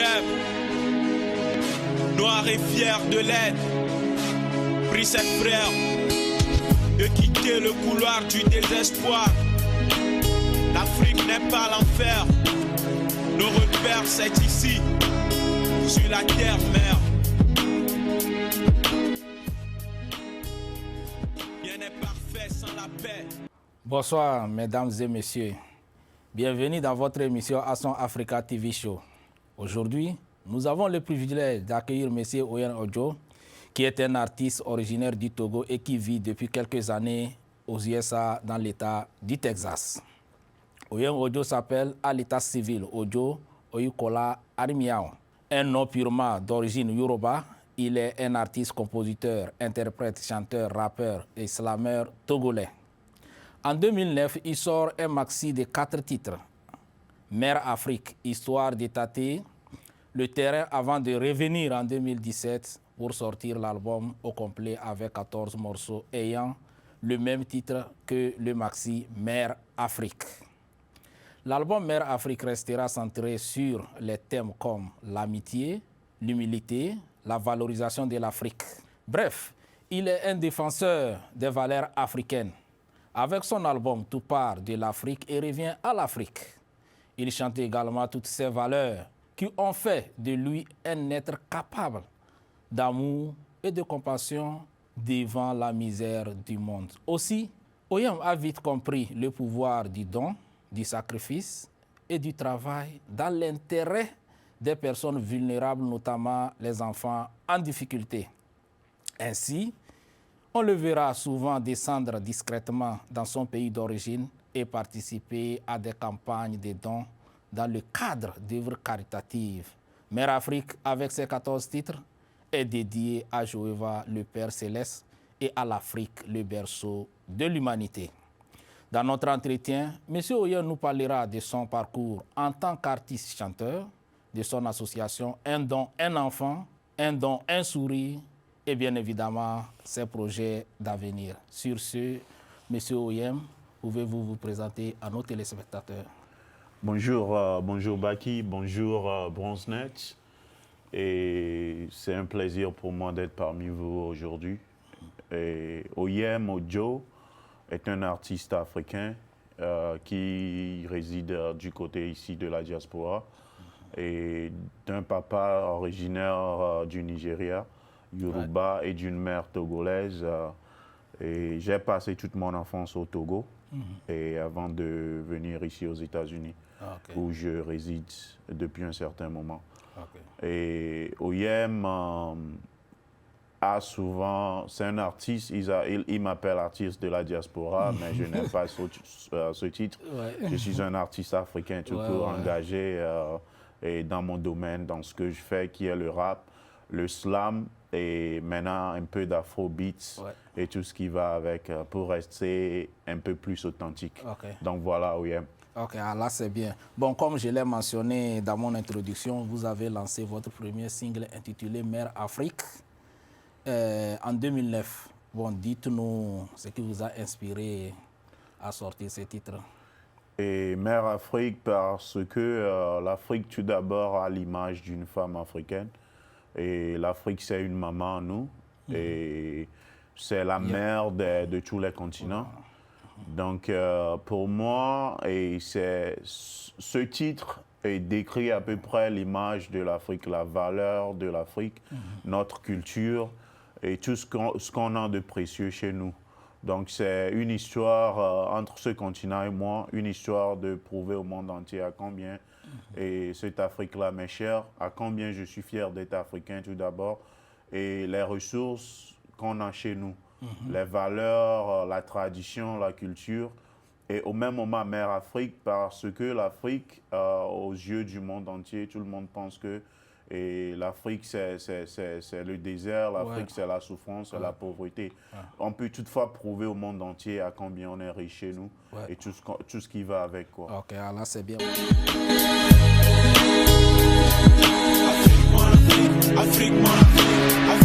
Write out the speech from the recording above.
OIM, noir et fier de l'aide, pris ses frères de quitter le couloir du désespoir. L'Afrique n'est pas l'enfer, nos repères c'est ici, sur la terre-mère. Rien n'est parfait sans la paix. Bonsoir mesdames et messieurs, bienvenue dans votre émission Action Africa TV Show. Aujourd'hui, nous avons le privilège d'accueillir M. Oyen Odjo, qui est un artiste originaire du Togo et qui vit depuis quelques années aux USA dans l'État du Texas. Oyen Odjo s'appelle à l'état civil Odjo Oyukola Arimiao. Un nom purement d'origine Yoruba, il est un artiste, compositeur, interprète, chanteur, rappeur et slameur togolais. En 2009, il sort un maxi de 4 titres. Mère Afrique, histoire de tâter le terrain avant de revenir en 2017 pour sortir l'album au complet avec 14 morceaux ayant le même titre que le maxi Mère Afrique. L'album Mère Afrique restera centré sur les thèmes comme l'amitié, l'humilité, la valorisation de l'Afrique. Bref, il est un défenseur des valeurs africaines. Avec son album Tout part de l'Afrique et revient à l'Afrique. Il chante également toutes ces valeurs qui ont fait de lui un être capable d'amour et de compassion devant la misère du monde. Aussi, Oyem a vite compris le pouvoir du don, du sacrifice et du travail dans l'intérêt des personnes vulnérables, notamment les enfants en difficulté. Ainsi, on le verra souvent descendre discrètement dans son pays d'origine et participer à des campagnes de dons dans le cadre d'œuvres caritatives. Mère Afrique, avec ses 14 titres, est dédiée à Jéhovah, le Père Céleste, et à l'Afrique, le berceau de l'humanité. Dans notre entretien, M. Oyen nous parlera de son parcours en tant qu'artiste-chanteur, de son association Un don, un enfant, un don, un sourire, et bien évidemment ses projets d'avenir. Sur ce, M. Oyem, pouvez-vous vous présenter à nos téléspectateurs? Bonjour, bonjour Baki, bonjour Bronzenet. Et c'est un plaisir pour moi d'être parmi vous aujourd'hui. Oyem Odjo est un artiste africain qui réside du côté ici de la diaspora et d'un papa originaire du Nigeria, Yoruba, et d'une mère togolaise. Et j'ai passé toute mon enfance au Togo et avant de venir ici aux États-Unis, où je réside depuis un certain moment. Et Oyem a souvent, c'est un artiste, il m'appelle artiste de la diaspora, mais je n'aime pas ce titre. Je suis un artiste africain tout court, engagé et dans mon domaine, dans ce que je fais, qui est le rap, le slam, et maintenant un peu d'afrobeats et tout ce qui va avec pour rester un peu plus authentique. Donc voilà, Oyem. Ok, là c'est bien. Bon, comme je l'ai mentionné dans mon introduction, vous avez lancé votre premier single intitulé Mère Afrique en 2009. Bon, dites-nous ce qui vous a inspiré à sortir ce titre. Et Mère Afrique parce que l'Afrique tout d'abord a l'image d'une femme africaine. Et l'Afrique, c'est une maman, nous, et c'est la mère de tous les continents. Donc, pour moi, ce titre décrit à peu près l'image de l'Afrique, la valeur de l'Afrique, notre culture et tout ce qu'on a de précieux chez nous. Donc, c'est une histoire entre ce continent et moi, une histoire de prouver au monde entier à combien et cette Afrique-là m'est chère, à combien je suis fier d'être africain tout d'abord, et les ressources qu'on a chez nous, les valeurs, la tradition, la culture, et au même moment Mère Afrique, parce que l'Afrique, aux yeux du monde entier, tout le monde pense que l'Afrique c'est le désert, l'Afrique c'est la souffrance, c'est la pauvreté. On peut toutefois prouver au monde entier à combien on est riche chez nous et tout ce qui va avec, quoi. Ok, là c'est bien. Afrique, mon Afrique, Afrique, mon Afrique,